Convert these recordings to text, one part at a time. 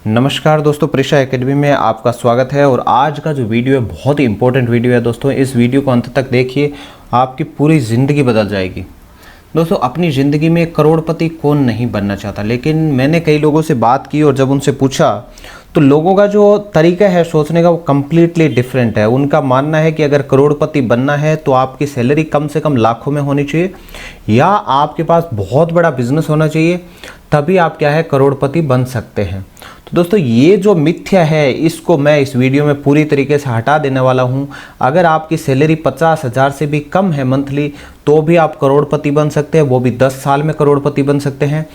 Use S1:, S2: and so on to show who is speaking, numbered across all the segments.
S1: नमस्कार दोस्तों, प्रेशा एकेडमी में आपका स्वागत है। और आज का जो वीडियो है बहुत ही इंपॉर्टेंट वीडियो है दोस्तों। इस वीडियो को अंत तक देखिए, आपकी पूरी ज़िंदगी बदल जाएगी। दोस्तों, अपनी ज़िंदगी में करोड़पति कौन नहीं बनना चाहता, लेकिन मैंने कई लोगों से बात की और जब उनसे पूछा तो लोगों का जो तरीका है सोचने का वो कम्प्लीटली डिफरेंट है। उनका मानना है कि अगर करोड़पति बनना है तो आपकी सैलरी कम से कम लाखों में होनी चाहिए या आपके पास बहुत बड़ा बिजनेस होना चाहिए, तभी आप क्या है करोड़पति बन सकते हैं। तो दोस्तों, ये जो मिथ्या है इसको मैं इस वीडियो में पूरी तरीके से हटा देने वाला हूँ। अगर आपकी सैलरी 50,000 से भी कम है मंथली तो भी आप करोड़पति बन सकते हैं, वो भी 10 साल में करोड़पति बन सकते हैं।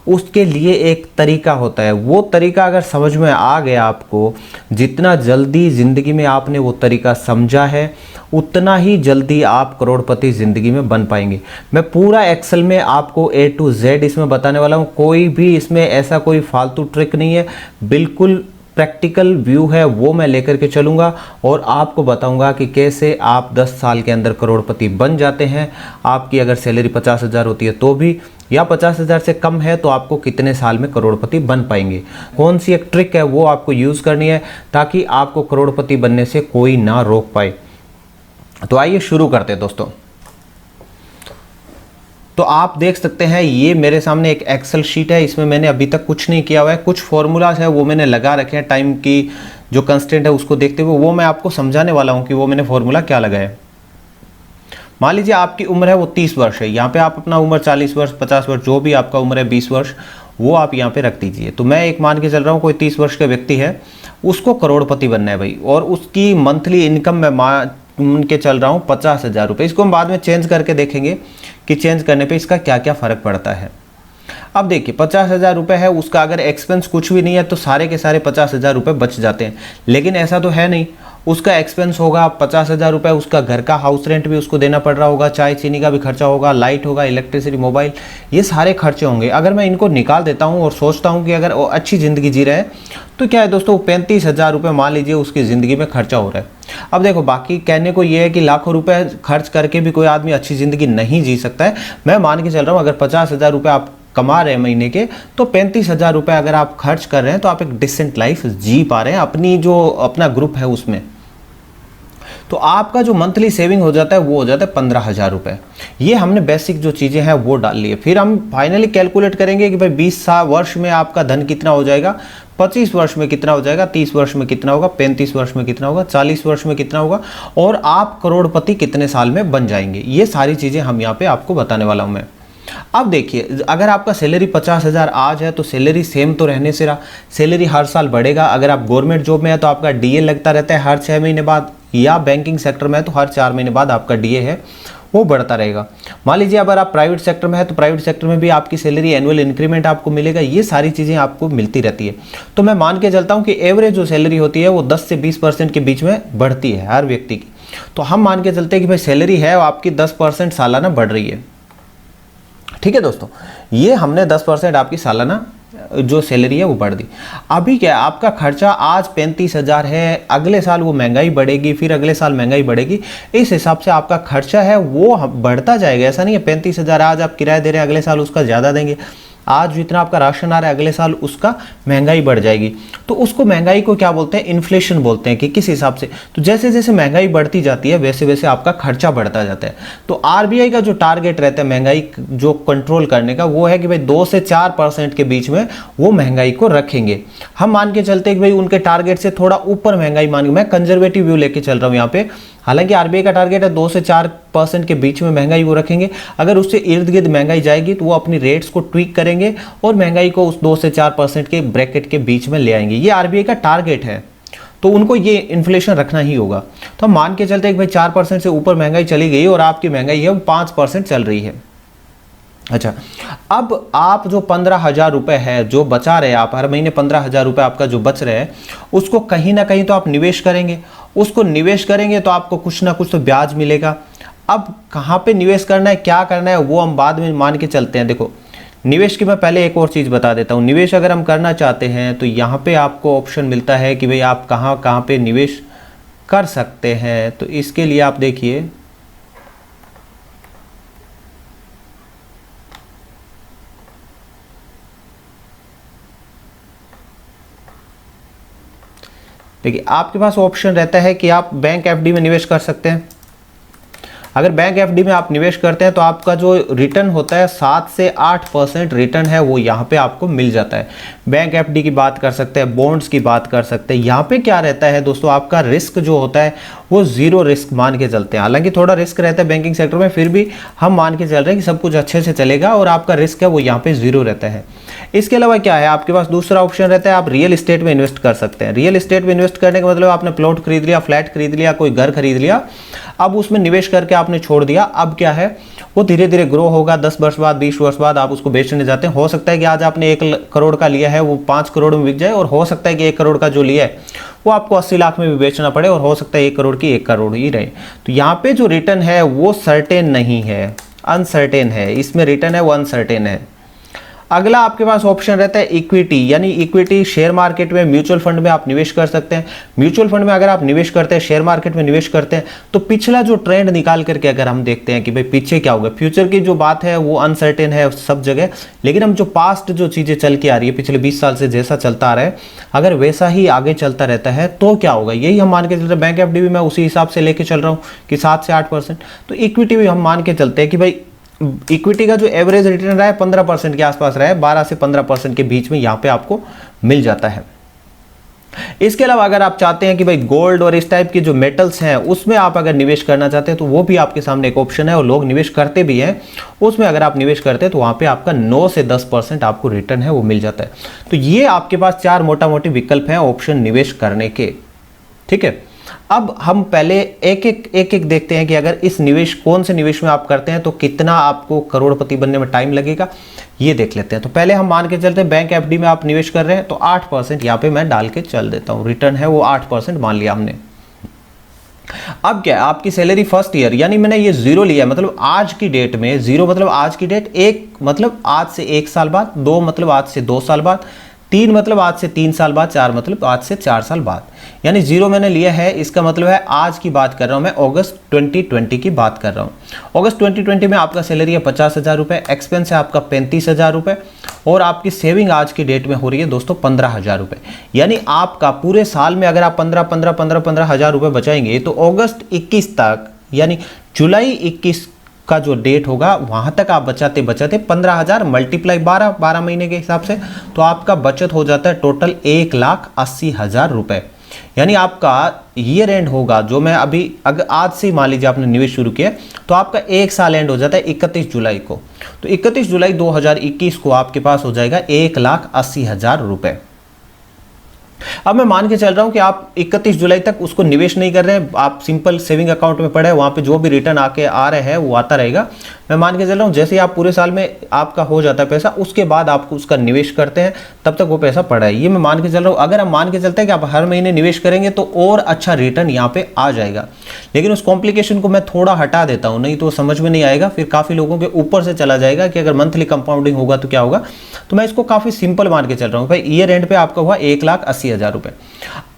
S1: उसके लिए एक तरीका होता है, वो तरीका अगर समझ में आ गया आपको, जितना जल्दी ज़िंदगी में आपने वो तरीका समझा है उतना ही जल्दी आप करोड़पति ज़िंदगी में बन पाएंगे। मैं पूरा एक्सेल में आपको A to Z इसमें बताने वाला हूँ। कोई भी इसमें ऐसा कोई फालतू ट्रिक नहीं है, बिल्कुल प्रैक्टिकल व्यू है वो मैं लेकर के चलूँगा और आपको बताऊंगा कि कैसे आप 10 साल के अंदर करोड़पति बन जाते हैं। आपकी अगर सैलरी 50,000 होती है तो भी, या 50,000 से कम है तो आपको कितने साल में करोड़पति बन पाएंगे। कौन सी एक ट्रिक है वो आपको यूज़ करनी है ताकि आपको करोड़पति बनने से कोई ना रोक पाए। तो आइए शुरू करते हैं दोस्तों। तो आप देख सकते हैं ये मेरे सामने एक एक्सेल शीट है, इसमें मैंने अभी तक कुछ नहीं किया हुआ है। कुछ फॉर्मूलाज है वो मैंने लगा रखे हैं, टाइम की जो कंस्टेंट है उसको देखते हुए वो मैं आपको समझाने वाला हूं कि वो मैंने फॉर्मूला क्या लगाया है। मान लीजिए आपकी उम्र है वो 30 वर्ष है, यहाँ पे आप अपना उम्र 40 वर्ष 50 वर्ष जो भी आपका उम्र है 20 वर्ष वो आप यहाँ पे रख दीजिए। तो मैं एक मान के चल रहा हूँ कोई 30 वर्ष का व्यक्ति है, उसको करोड़पति बनना है भाई, और उसकी मंथली इनकम में मान के चल रहा हूँ 50,000 रुपये। इसको हम बाद में चेंज करके देखेंगे कि चेंज करने पे इसका क्या क्या फ़र्क पड़ता है। अब देखिए 50,000 रुपये है, उसका अगर एक्सपेंस कुछ भी नहीं है तो सारे के सारे 50,000 रुपये बच जाते हैं। लेकिन ऐसा तो है नहीं, उसका एक्सपेंस होगा 50,000 रुपये, उसका घर का हाउस रेंट भी उसको देना पड़ रहा होगा, चाय चीनी का भी खर्चा होगा, लाइट होगा, इलेक्ट्रिसिटी, मोबाइल, ये सारे खर्चे होंगे। अगर मैं इनको निकाल देता हूँ और सोचता हूँ कि अगर वो अच्छी ज़िंदगी जी रहे हैं तो क्या है दोस्तों, 35,000 रुपये मान लीजिए उसकी ज़िंदगी में खर्चा हो रहा है। अब देखो, बाकी कहने को ये है कि लाखों रुपए खर्च करके भी कोई आदमी अच्छी ज़िंदगी नहीं जी सकता है। मैं मान के चल रहा हूँ अगर 50,000 रुपये आप कमा रहे हैं महीने के, तो 35,000 रुपये अगर आप खर्च कर रहे हैं तो आप एक डिसेंट लाइफ जी पा रहे हैं अपनी जो अपना ग्रुप है उसमें। तो आपका जो मंथली सेविंग हो जाता है वो हो जाता है 15,000 रुपये। ये हमने बेसिक जो चीज़ें हैं वो डाल ली है। फिर हम फाइनली कैलकुलेट करेंगे कि भाई 20 वर्ष में आपका धन कितना हो जाएगा, 25 वर्ष में कितना हो जाएगा, 30 वर्ष में कितना होगा, 35 वर्ष में कितना होगा, 40 वर्ष में कितना होगा, और आप करोड़पति कितने साल में बन जाएंगे। ये सारी चीज़ें हम यहाँ पे आपको बताने वाला हूँ मैं। अब देखिए, अगर आपका सैलरी 50,000 आज है तो सैलरी सेम तो रहने से रहा, सैलरी हर साल बढ़ेगा। अगर आप गवर्नमेंट जॉब में है तो आपका डीए लगता रहता है हर 6 महीने बाद, या बैंकिंग सेक्टर में है तो हर 4 महीने बाद आपका डीए है वो बढ़ता रहेगा। मान लीजिए अगर आप प्राइवेट सेक्टर में है तो प्राइवेट सेक्टर में भी आपकी सैलरी एनुअल इंक्रीमेंट आपको मिलेगा। ये सारी चीज़ें आपको मिलती रहती है। तो मैं मान के चलता हूँ कि एवरेज जो सैलरी होती है वो 10 से 20% के बीच में बढ़ती है हर व्यक्ति की। तो हम मान के चलते हैं कि भाई सैलरी है आपकी 10% सालाना बढ़ रही है। ठीक है दोस्तों, ये हमने 10% आपकी सालाना जो सैलरी है वो बढ़ दी। अभी क्या है, आपका खर्चा आज 35,000 है, अगले साल वो महंगाई बढ़ेगी, फिर अगले साल महंगाई बढ़ेगी, इस हिसाब से आपका खर्चा है वो बढ़ता जाएगा। ऐसा नहीं है 35,000 आज आप किराया दे रहे हैं, अगले साल उसका ज़्यादा देंगे। आज जितना आपका राशन आ रहा है अगले साल उसका महंगाई बढ़ जाएगी। तो उसको महंगाई को क्या बोलते हैं, इन्फ्लेशन बोलते हैं। कि किस हिसाब से, तो जैसे जैसे महंगाई बढ़ती जाती है वैसे वैसे आपका खर्चा बढ़ता जाता है। तो आरबीआई का जो टारगेट रहता है महंगाई जो कंट्रोल करने का, वो है कि भाई 2 से 4% के बीच में वो महंगाई को रखेंगे। हम मान के चलते हैं कि भाई उनके टारगेट से थोड़ा ऊपर महंगाई मान के, मैं कंजर्वेटिव व्यू लेके चल रहा हूँ यहाँ पे। हालांकि आरबीआई का टारगेट है 2 से 4% के बीच में महंगाई वो रखेंगे। अगर उससे इर्द गिर्द महंगाई जाएगी तो वो अपनी रेट्स को ट्वीक करेंगे और महंगाई को उस 2 से 4% के ब्रैकेट के बीच में ले आएंगे। ये आरबीआई का टारगेट है, तो उनको ये इन्फ्लेशन रखना ही होगा। तो हम मान के चलते हैं कि भाई 4% से ऊपर महंगाई चली गई और आपकी महंगाई है वो 5% चल रही है। अच्छा, अब आप जो 15,000 रुपये है जो बचा रहे हैं, आप हर महीने 15,000 रुपये आपका जो बच रहे हैं उसको कहीं ना कहीं तो आप निवेश करेंगे। उसको निवेश करेंगे तो आपको कुछ ना कुछ तो ब्याज मिलेगा। अब कहाँ पे निवेश करना है, क्या करना है, वो हम बाद में मान के चलते हैं। देखो, निवेश की मैं पहले एक और चीज़ बता देता हूँ। निवेश अगर हम करना चाहते हैं तो यहाँ पे आपको ऑप्शन मिलता है कि भाई आप कहाँ कहाँ पे निवेश कर सकते हैं। तो इसके लिए आप देखिए, देखिए आपके पास ऑप्शन रहता है कि आप बैंक एफडी में निवेश कर सकते हैं। अगर बैंक एफडी में आप निवेश करते हैं तो आपका जो रिटर्न होता है 7 से 8% रिटर्न है वो यहाँ पे आपको मिल जाता है। बैंक एफडी की बात कर सकते हैं, बॉन्ड्स की बात कर सकते हैं। यहाँ पे क्या रहता है दोस्तों, आपका रिस्क जो होता है वो जीरो रिस्क मान के चलते हैं। हालांकि थोड़ा रिस्क रहता है बैंकिंग सेक्टर में, फिर भी हम मान के चल रहे हैं कि सब कुछ अच्छे से चलेगा और आपका रिस्क है वो यहाँ पे जीरो रहता है। इसके अलावा क्या है, आपके पास दूसरा ऑप्शन रहता है, आप रियल एस्टेट में इन्वेस्ट कर सकते हैं। रियल एस्टेट में इन्वेस्ट करने का मतलब आपने प्लॉट खरीद लिया, फ्लैट खरीद लिया, कोई घर खरीद लिया, अब उसमें निवेश करके आपने छोड़ दिया। अब क्या है, वो धीरे धीरे ग्रो होगा। 10 वर्ष बाद, 20 वर्ष बाद आप उसको बेचने जाते हैं। हो सकता है कि आज आपने 1 करोड़ का लिया है वो 5 करोड़ में बिक जाए, और हो सकता है कि 1 करोड़ का जो लिया है वो आपको 80 लाख में भी बेचना पड़े, और हो सकता है 1 करोड़ की 1 करोड़ ही रहे। तो यहाँ पे जो रिटर्न है वो सर्टेन नहीं है, अनसर्टेन है। इसमें रिटर्न है वो अनसर्टेन है। अगला आपके पास ऑप्शन रहता है इक्विटी, यानी इक्विटी शेयर मार्केट में, म्यूचुअल फंड में आप निवेश कर सकते हैं। म्यूचुअल फंड में अगर आप निवेश करते हैं, शेयर मार्केट में निवेश करते हैं, तो पिछला जो ट्रेंड निकाल करके अगर हम देखते हैं कि भाई पीछे क्या होगा, फ्यूचर की जो बात है वो अनसर्टेन है सब जगह, लेकिन हम जो पास्ट जो चीज़ें चल के आ रही है पिछले 20 साल से जैसा चलता आ रहा है, अगर वैसा ही आगे चलता रहता है तो क्या होगा, यही हम मान के चल रहे हैं। बैंक एफडी भी मैं उसी हिसाब से लेके चल रहा हूँ कि 7 से 8%। तो इक्विटी भी हम मान के चलते हैं कि भाई इक्विटी का जो एवरेज रिटर्न रहा है 15% के आसपास रहा है, 12 से 15% के बीच में यहाँ पे आपको मिल जाता है। इसके अलावा अगर आप चाहते हैं कि भाई गोल्ड और इस टाइप के जो मेटल्स हैं उसमें आप अगर निवेश करना चाहते हैं तो वो भी आपके सामने एक ऑप्शन है, और लोग निवेश करते भी हैं। उसमें अगर आप निवेश करते हैं तो वहाँ पे आपका 9 से 10% आपको रिटर्न है वो मिल जाता है। तो ये आपके पास 4 मोटा मोटी विकल्प हैं ऑप्शन निवेश करने के, ठीक है। अब हम पहले एक एक देखते हैं कि अगर इस निवेश, कौन से निवेश में आप करते हैं तो कितना आपको करोड़पति बनने में टाइम लगेगा, ये देख लेते हैं। तो पहले हम मान के चलते हैं बैंक एफडी में आप निवेश कर रहे हैं तो 8% यहाँ पे मैं डाल के चल देता हूँ, रिटर्न है वो 8% मान लिया हमने। अब क्या है, आपकी सैलरी फर्स्ट ईयर, यानी मैंने ये 0 लिया, मतलब आज की डेट में 0 मतलब आज की डेट, 1 मतलब आज से 1 साल बाद, 2 मतलब आज से 2 साल बाद, 3 मतलब आज से 3 साल बाद, 4 मतलब आज से 4 साल बाद, यानी 0 मैंने लिया है। इसका मतलब है आज की बात कर रहा हूं मैं, अगस्त 2020 की बात कर रहा हूं। अगस्त 2020 में आपका सैलरी है 50,000 रुपये, एक्सपेंस है आपका 35,000 रुपये, और आपकी सेविंग आज की डेट में हो रही है दोस्तों 15,000 रुपये। यानी आपका पूरे साल में अगर आप 15,000 रुपये बचाएंगे तो अगस्त 21 तक, यानी जुलाई 21 का जो डेट होगा वहां तक आप बचाते बचाते 15,000 मल्टीप्लाई 12 महीने के हिसाब से, तो आपका बचत हो जाता है टोटल 1,80,000 रुपये। यानी आपका ईयर एंड होगा, जो मैं अभी अगर आज से मान लीजिए आपने निवेश शुरू किया तो आपका 1 साल एंड हो जाता है 31 जुलाई को। तो 31 जुलाई 2021 को आपके पास हो जाएगा 1,80,000 रुपये। अब मैं मान के चल रहा हूं कि आप 31 जुलाई तक उसको निवेश नहीं कर रहे हैं, आप सिंपल सेविंग अकाउंट में पड़े हैं, वहां पे जो भी रिटर्न आके आ रहे हैं वो आता रहेगा। मैं मान के चल रहा हूं जैसे ही आप पूरे साल में आपका हो जाता है पैसा, उसके बाद आप उसका निवेश करते हैं, तब तक वो पैसा पड़ा है। ये मैं मान के चल रहा हूं। अगर हम मान के चलते हैं कि आप हर महीने निवेश करेंगे तो और अच्छा रिटर्न यहाँ पे आ जाएगा, लेकिन उस कॉम्प्लिकेशन को मैं थोड़ा हटा देता हूँ, नहीं तो समझ में नहीं आएगा, फिर काफी लोगों के ऊपर से चला जाएगा कि अगर मंथली कंपाउंडिंग होगा तो क्या होगा। तो मैं इसको काफी सिंपल मान के चल रहा हूँ भाई, ईयर एंड पे आपका हुआ 1,80,000 रुपये।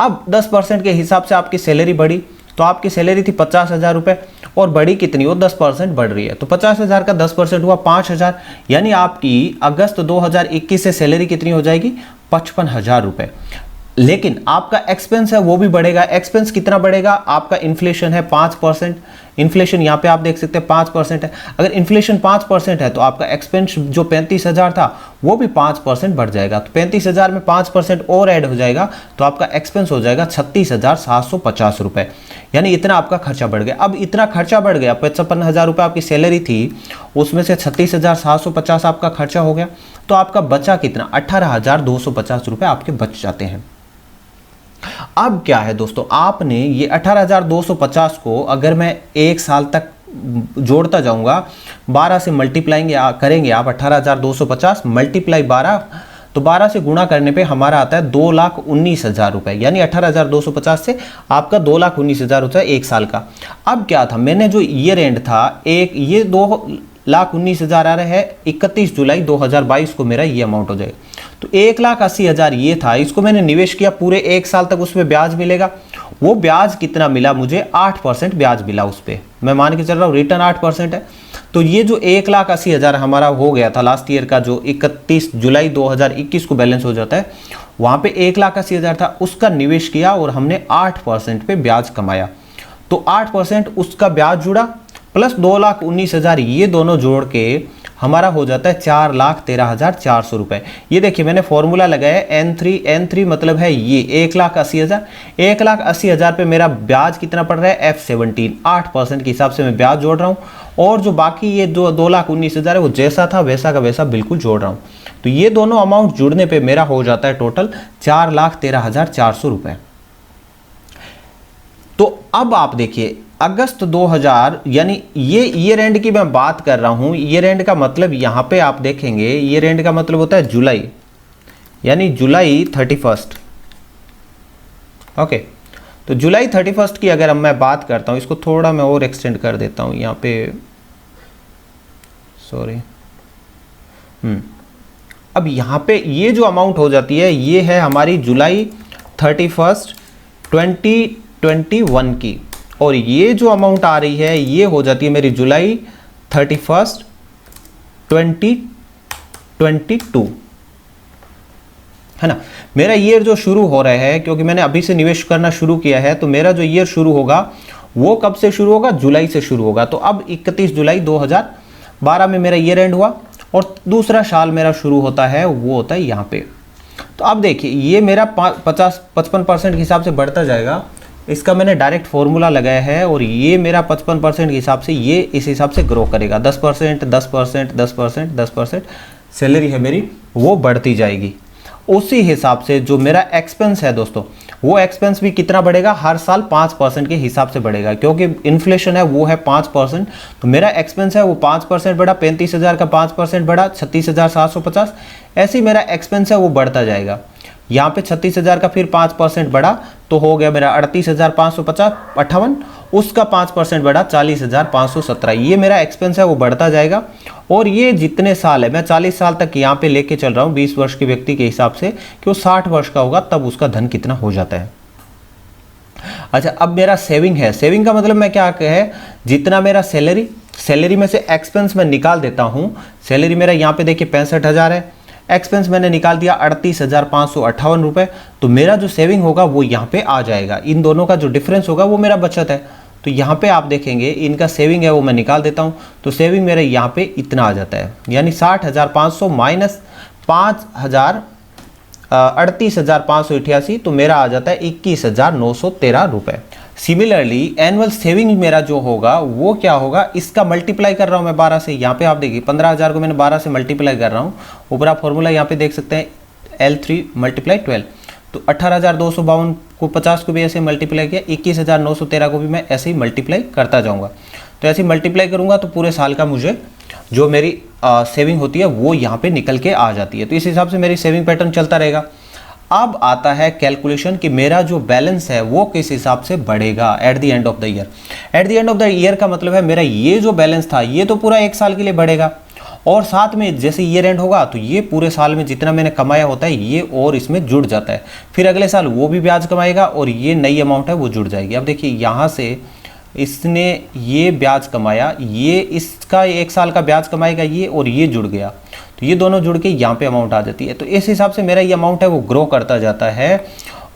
S1: अब 10% के हिसाब से आपकी सैलरी बढ़ी, तो आपकी सैलरी थी 50,000 रुपये, और बढ़ी कितनी, वो 10% बढ़ रही है, तो 50,000 का 10% हुआ 5,000, यानी आपकी अगस्त 2021 से सैलरी कितनी हो जाएगी, 55,000 रुपये। लेकिन आपका एक्सपेंस है वो भी बढ़ेगा। एक्सपेंस कितना बढ़ेगा, आपका इन्फ्लेशन है 5%, इन्फ्लेशन यहाँ पे आप देख सकते हैं 5% है। अगर इन्फ्लेशन 5% है तो आपका एक्सपेंस जो 35,000 था वो भी 5% बढ़ जाएगा। तो 35,000 में 5% और ऐड हो जाएगा तो आपका एक्सपेंस हो जाएगा 36,750 रुपये, यानी इतना आपका खर्चा बढ़ गया। अब इतना खर्चा बढ़ गया, 55,000 रुपये आपकी सैलरी थी, उसमें से 36,750 आपका खर्चा हो गया, तो आपका बचा कितना, 18,250 रुपये आपके बच जाते हैं। अब क्या है दोस्तों, आपने ये 18,250 को अगर मैं 1 साल तक जोड़ता जाऊंगा, 12 से मल्टीप्लाइंग करेंगे आप, 18,250 मल्टीप्लाई 12, तो 12 से गुणा करने पे हमारा आता है 2,19,000 रुपये, यानी 18,250 से आपका 2,19,000 होता है 1 साल का। अब क्या था, मैंने जो ईयर एंड था ये 2,19,000 आ रहा है, 31 जुलाई 2022 को मेरा ये अमाउंट हो जाएगा। तो 1,80,000 ये था, इसको मैंने निवेश किया पूरे 1 साल तक, उसमें ब्याज मिलेगा। वो ब्याज कितना मिला मुझे, 8% ब्याज मिला उस पर, मैं मान के चल रहा हूँ रिटर्न 8% है। तो ये जो 1,80,000 हमारा हो गया था लास्ट ईयर का, जो 31 जुलाई 2021 को बैलेंस हो जाता है, वहाँ पे 1,80,000 था, उसका निवेश किया और हमने 8% पे ब्याज कमाया। तो 8% उसका ब्याज जुड़ा प्लस 2,19,000, ये दोनों जोड़ के हमारा हो जाता है 4,13,400 रुपये। ये देखिए मैंने फॉर्मूला लगाया N3 मतलब है ये 1,80,000, 1,80,000 पे मेरा ब्याज कितना पड़ रहा है F17, 8% के हिसाब से मैं ब्याज जोड़ रहा हूँ, और जो बाकी ये जो 2,19,000 है वो जैसा था वैसा का वैसा बिल्कुल जोड़ रहा हूँ। तो ये दोनों अमाउंट जुड़ने पे मेरा हो जाता है टोटल 4,13,400 रुपये। तो अब आप देखिए अगस्त 2000, यानी ये ईयर एंड की मैं बात कर रहा हूं। ईयर एंड का मतलब यहां पे आप देखेंगे, ईयर एंड का मतलब होता है जुलाई, यानी जुलाई 31। ओके, तो जुलाई 31 की अगर मैं बात करता हूं, इसको थोड़ा मैं और एक्सटेंड कर देता हूं यहां पे, सॉरी। अब यहां पे ये जो अमाउंट हो जाती है ये है हमारी जुलाई 31 2021 की, और ये जो अमाउंट आ रही है ये हो जाती है मेरी जुलाई 31 2022, है ना। मेरा ईयर जो शुरू हो रहा है, क्योंकि मैंने अभी से निवेश करना शुरू किया है, तो मेरा जो ईयर शुरू होगा वो कब से शुरू होगा, जुलाई से शुरू होगा। तो अब 31 जुलाई 2012 में मेरा ईयर एंड हुआ, और दूसरा साल मेरा शुरू होता है वो होता है यहाँ पे। तो अब देखिए ये मेरा 55% के हिसाब से बढ़ता जाएगा, इसका मैंने डायरेक्ट फॉर्मूला लगाया है, और ये मेरा 55% के हिसाब से ये इस हिसाब से ग्रो करेगा। 10%, 10%, 10%, 10% सैलरी है मेरी वो बढ़ती जाएगी। उसी हिसाब से जो मेरा एक्सपेंस है दोस्तों, वो एक्सपेंस भी कितना बढ़ेगा, हर साल 5% के हिसाब से बढ़ेगा, क्योंकि इन्फ्लेशन है वो है 5%। तो मेरा एक्सपेंस है वो 5% बढ़ा, 35,000 का 5% बढ़ा 36,750, ऐसे ही मेरा एक्सपेंस है वो बढ़ता जाएगा। यहाँ पे 36,000 का फिर 5% बढ़ा तो हो गया मेरा 38,558, उसका 5% बढ़ा 40,517। ये मेरा एक्सपेंस है वो बढ़ता जाएगा, और ये जितने साल है, मैं 40 साल तक यहाँ पे लेके चल रहा हूँ 20 वर्ष के व्यक्ति के हिसाब से, कि वो 60 वर्ष का होगा तब उसका धन कितना हो जाता है। अच्छा, अब मेरा सेविंग है। सेविंग का मतलब मैं क्या कहे, जितना मेरा सैलरी में से एक्सपेंस मैं निकाल देता हूँ। सैलरी मेरा यहाँ पे देखिए 65,000 है, एक्सपेंस मैंने निकाल दिया 38,558 रुपये, तो मेरा जो सेविंग होगा वो यहाँ पे आ जाएगा। इन दोनों का जो डिफरेंस होगा वो मेरा बचत है। तो यहाँ पे आप देखेंगे इनका सेविंग है वो मैं निकाल देता हूँ, तो सेविंग मेरे यहाँ पे इतना आ जाता है, यानी 60,500 माइनस 38,588, तो मेरा आ जाता है 21,913 रुपये। सिमिलरली एनुअल सेविंग मेरा जो होगा वो क्या होगा, इसका मल्टीप्लाई कर रहा हूँ मैं 12 से। यहाँ पे आप देखिए 15,000 को मैंने 12 से मल्टीप्लाई कर रहा हूँ, ऊपर आप फॉर्मूला यहाँ पे देख सकते हैं L3 × 12, तो 18,252 को 50 को भी ऐसे मल्टीप्लाई किया, 21,913 को भी मैं ऐसे ही मल्टीप्लाई करता जाऊँगा। तो ऐसे ही मल्टीप्लाई करूँगा तो पूरे साल का मुझे जो मेरी सेविंग होती है वो यहाँ पे निकल के आ जाती है। तो इस हिसाब से मेरी सेविंग पैटर्न चलता रहेगा। अब आता है कैलकुलेशन कि मेरा जो बैलेंस है वो किस हिसाब से बढ़ेगा at the end of the year. At the end of the year का मतलब है मेरा ये जो बैलेंस था ये तो पूरा एक साल के लिए बढ़ेगा, और साथ में जैसे ईयर एंड होगा तो ये पूरे साल में जितना मैंने कमाया होता है ये और इसमें जुड़ जाता है। फिर अगले साल वो भी ब्याज कमाएगा और ये नई अमाउंट है वो जुड़ जाएगी। अब देखिए यहाँ से इसने ये ब्याज कमाया, ये इसका एक साल का ब्याज कमाएगा ये, और ये जुड़ गया, तो ये दोनों जुड़ के यहाँ पे अमाउंट आ जाती है। तो इस हिसाब से मेरा ये अमाउंट है वो ग्रो करता जाता है।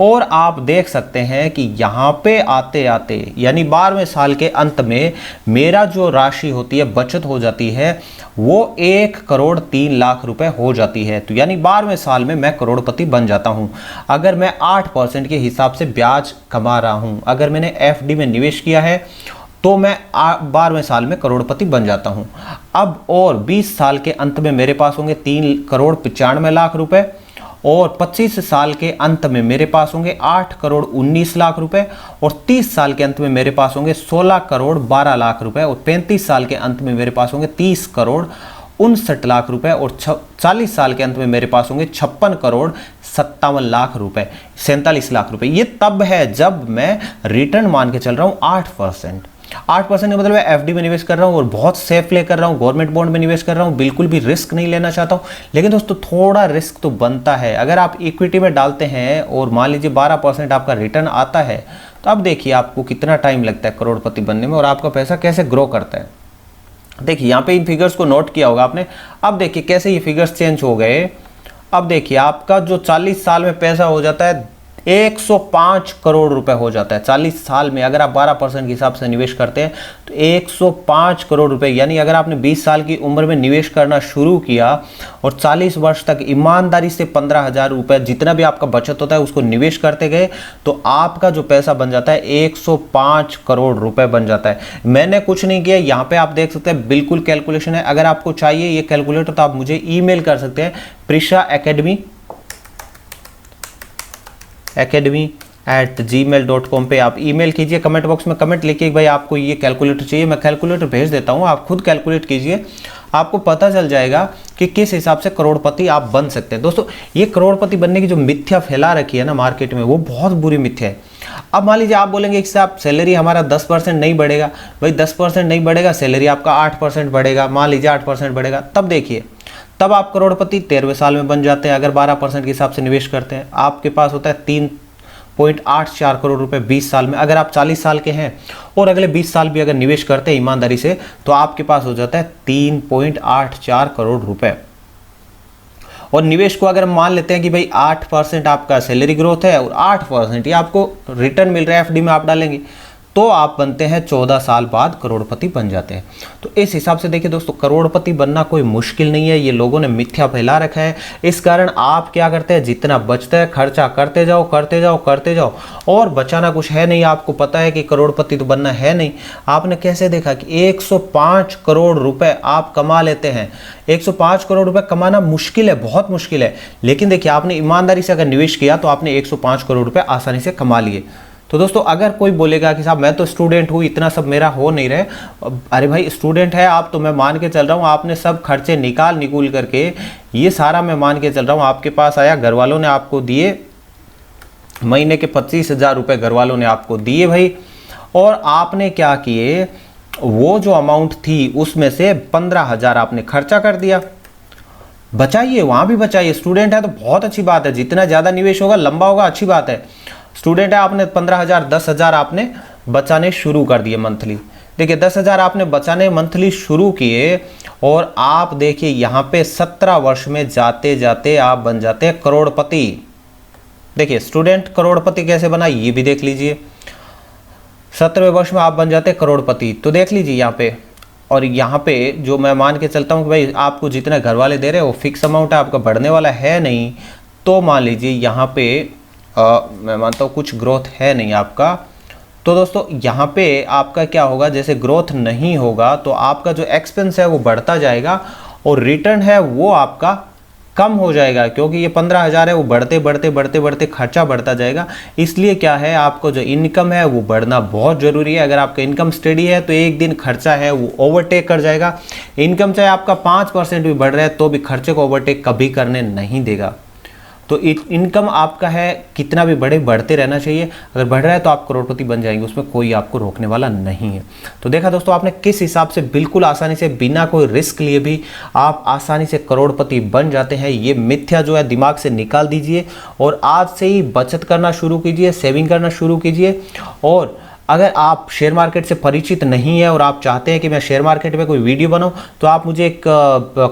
S1: और आप देख सकते हैं कि यहाँ पे आते आते यानी 12वें साल के अंत में मेरा जो राशि होती है बचत हो जाती है वो 1,03,00,000 रुपए हो जाती है। तो यानी 12वें साल में मैं करोड़पति बन जाता हूँ अगर मैं 8% के हिसाब से ब्याज कमा रहा हूँ। अगर मैंने FD में निवेश किया है तो मैं 12वें साल में करोड़पति बन जाता हूँ। अब और 20 साल के अंत में मेरे पास होंगे 3,95,00,000 रुपए, और 25 साल के अंत में मेरे पास होंगे 8,19,00,000 रुपए, और 30 साल के अंत में मेरे पास होंगे 16,12,00,000 रुपए, और 35 साल के अंत में मेरे पास होंगे 30,59,00,000 रुपए, और 40 साल के अंत में मेरे पास होंगे 56,57,00,000 रुपए, 47 लाख रुपए। ये तब है जब मैं रिटर्न मान के चल रहा हूँ 8%। 8% का मतलब है FD में निवेश कर रहा हूँ और बहुत सेफ प्ले कर रहा हूँ, गवर्नमेंट बॉन्ड में निवेश कर रहा हूँ, बिल्कुल भी रिस्क नहीं लेना चाहता हूँ। लेकिन दोस्तों थोड़ा रिस्क तो बनता है। अगर आप इक्विटी में डालते हैं और मान लीजिए 12% आपका रिटर्न आता है, तो अब देखिए आपको कितना टाइम लगता है करोड़पति बनने में और आपका पैसा कैसे ग्रो करता है। देखिए यहाँ पे इन फिगर्स को नोट किया होगा आपने। अब देखिए कैसे ये फिगर्स चेंज हो गए। अब देखिए आपका जो 40 साल में पैसा हो जाता है 105 करोड़ रुपए हो जाता है 40 साल में। अगर आप 12% के हिसाब से निवेश करते हैं तो 105 करोड़ रुपए, यानी अगर आपने 20 साल की उम्र में निवेश करना शुरू किया और 40 वर्ष तक ईमानदारी से 15,000 रुपए जितना भी आपका बचत होता है उसको निवेश करते गए तो आपका जो पैसा बन जाता है 105 करोड़ रुपए बन जाता है। मैंने कुछ नहीं किया, यहाँ पे आप देख सकते हैं बिल्कुल कैलकुलेशन है। अगर आपको चाहिए ये कैलकुलेटर तो आप मुझे ईमेल कर सकते हैं prishaacademy@gmail.com पे आप ईमेल कीजिए। कमेंट बॉक्स में कमेंट लिखिए भाई आपको ये कैलकुलेटर चाहिए, मैं कैलकुलेटर भेज देता हूँ, आप खुद कैलकुलेट कीजिए, आपको पता चल जाएगा कि किस हिसाब से करोड़पति आप बन सकते हैं। दोस्तों ये करोड़पति बनने की जो मिथ्या फैला रखी है ना मार्केट में, वो बहुत बुरी मिथ्या है। अब मान लीजिए आप बोलेंगे कि साहब सैलरी हमारा 10% नहीं बढ़ेगा, भाई 10% नहीं बढ़ेगा, सैलरी आपका 8% बढ़ेगा, मान लीजिए 8% बढ़ेगा, तब देखिए तब आप करोड़पति 13वें साल में बन जाते हैं। अगर 12% के हिसाब से निवेश करते हैं आपके पास होता है 3.84 करोड़ रुपए 20 साल में। अगर आप 40 साल के हैं और अगले 20 साल भी अगर निवेश करते हैं ईमानदारी से तो आपके पास हो जाता है 3.84 करोड़ रुपए। और निवेश को अगर हम मान लेते हैं कि भाई 8% आपका सैलरी ग्रोथ है और 8% ही आपको रिटर्न मिल रहा है एफडी में आप डालेंगे तो आप बनते हैं 14 साल बाद करोड़पति बन जाते हैं। तो इस हिसाब से देखिए दोस्तों करोड़पति बनना कोई मुश्किल नहीं है, ये लोगों ने मिथ्या फैला रखा है। इस कारण आप क्या करते हैं, जितना बचता है खर्चा करते जाओ करते जाओ करते जाओ और बचाना कुछ है नहीं। आपको पता है कि करोड़पति तो बनना है नहीं। आपने कैसे देखा कि 105 करोड़ रुपए आप कमा लेते हैं। 105 करोड़ रुपए कमाना मुश्किल है, बहुत मुश्किल है, लेकिन देखिए आपने ईमानदारी से अगर निवेश किया तो आपने 105 करोड़ रुपए आसानी से कमा लिए। तो दोस्तों अगर कोई बोलेगा कि साहब मैं तो स्टूडेंट हूँ, इतना सब मेरा हो नहीं रहे, अरे भाई स्टूडेंट है आप तो मैं मान के चल रहा हूँ आपने सब खर्चे निकाल करके ये सारा मैं मान के चल रहा हूँ आपके पास आया, घर वालों ने आपको दिए महीने के 25,000 रुपये घर वालों ने आपको दिए भाई, और आपने क्या किए वो जो अमाउंट थी उसमें से 15,000 आपने खर्चा कर दिया। बचाइए, वहाँ भी बचाइए। स्टूडेंट है तो बहुत अच्छी बात है, जितना ज़्यादा निवेश होगा लंबा होगा, अच्छी बात है। स्टूडेंट है आपने 15,000 10,000 आपने बचाने शुरू कर दिए मंथली। देखिए 10,000 आपने बचाने मंथली शुरू किए और आप देखिए यहाँ पे 17 वर्ष में जाते जाते आप बन जाते हैं करोड़पति। देखिए स्टूडेंट करोड़पति कैसे बना ये भी देख लीजिए, 17वें वर्ष में आप बन जाते हैं करोड़पति। तो देख लीजिए यहाँ पे, और यहाँ पे जो मैं मान के चलता हूँ कि भाई आपको जितना घर वाले दे रहे हैं वो फिक्स अमाउंट है, आपका बढ़ने वाला है नहीं, तो मान लीजिए यहाँ पे मैं मानता हूँ कुछ ग्रोथ है नहीं आपका। तो दोस्तों यहाँ पे आपका क्या होगा, जैसे ग्रोथ नहीं होगा तो आपका जो एक्सपेंस है वो बढ़ता जाएगा और रिटर्न है वो आपका कम हो जाएगा, क्योंकि ये 15,000 है वो बढ़ते बढ़ते बढ़ते बढ़ते खर्चा बढ़ता जाएगा। इसलिए क्या है, आपको जो इनकम है वो बढ़ना बहुत ज़रूरी है। अगर आपका इनकम स्टेडी है तो एक दिन खर्चा है वो ओवरटेक कर जाएगा। इनकम चाहे आपका 5% भी बढ़ रहा है तो भी खर्चे को ओवरटेक कभी करने नहीं देगा। तो इनकम आपका है कितना भी बढ़े, बढ़ते रहना चाहिए। अगर बढ़ रहा है तो आप करोड़पति बन जाएंगे, उसमें कोई आपको रोकने वाला नहीं है। तो देखा दोस्तों आपने किस हिसाब से बिल्कुल आसानी से बिना कोई रिस्क लिए भी आप आसानी से करोड़पति बन जाते हैं। ये मिथ्या जो है दिमाग से निकाल दीजिए और आज से ही बचत करना शुरू कीजिए, सेविंग करना शुरू कीजिए। और अगर आप शेयर मार्केट से परिचित नहीं है और आप चाहते हैं कि मैं शेयर मार्केट में कोई वीडियो बनाऊं तो आप मुझे एक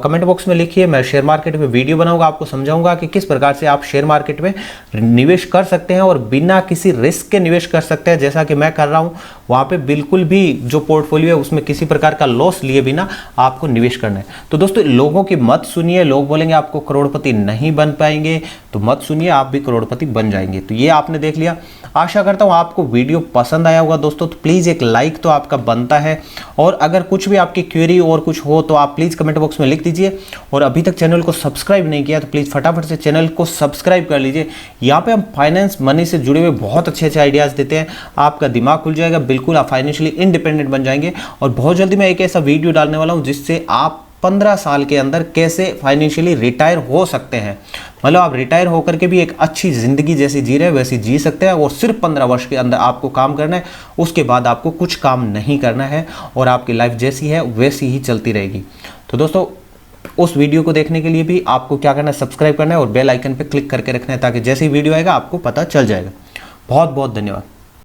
S1: कमेंट बॉक्स में लिखिए, मैं शेयर मार्केट में वीडियो बनाऊंगा, आपको समझाऊंगा कि किस प्रकार से आप शेयर मार्केट में निवेश कर सकते हैं और बिना किसी रिस्क के निवेश कर सकते हैं, जैसा कि मैं कर रहा हूं। वहाँ पे बिल्कुल भी जो पोर्टफोलियो है उसमें किसी प्रकार का लॉस लिए बिना आपको निवेश करना है। तो दोस्तों लोगों की मत सुनिए, लोग बोलेंगे आपको करोड़पति नहीं बन पाएंगे, तो मत सुनिए, आप भी करोड़पति बन जाएंगे। तो ये आपने देख लिया। आशा करता हूँ आपको वीडियो पसंद आया होगा दोस्तों, तो प्लीज़ एक लाइक तो आपका बनता है, और अगर कुछ भी आपकी क्वेरी और कुछ हो तो आप प्लीज़ कमेंट बॉक्स में लिख दीजिए। और अभी तक चैनल को सब्सक्राइब नहीं किया तो प्लीज़ फटाफट से चैनल को सब्सक्राइब कर लीजिए। यहाँ पे हम फाइनेंस मनी से जुड़े हुए बहुत अच्छे आइडियाज़ देते हैं, आपका दिमाग खुल जाएगा, बिल्कुल आप फाइनेंशियली इंडिपेंडेंट बन जाएंगे। और बहुत जल्दी मैं एक ऐसा वीडियो डालने वाला हूँ जिससे आप 15 साल के अंदर कैसे फाइनेंशियली रिटायर हो सकते हैं, मतलब आप रिटायर होकर के भी एक अच्छी ज़िंदगी जैसी जी रहे हैं वैसी जी सकते हैं। और सिर्फ 15 वर्ष के अंदर आपको काम करना है, उसके बाद आपको कुछ काम नहीं करना है और आपकी लाइफ जैसी है वैसी ही चलती रहेगी। तो दोस्तों उस वीडियो को देखने के लिए भी आपको क्या करना है, सब्सक्राइब करना है और बेल आइकन पर क्लिक करके रखना है, ताकि जैसे ही वीडियो आएगा आपको पता चल जाएगा। बहुत बहुत धन्यवाद।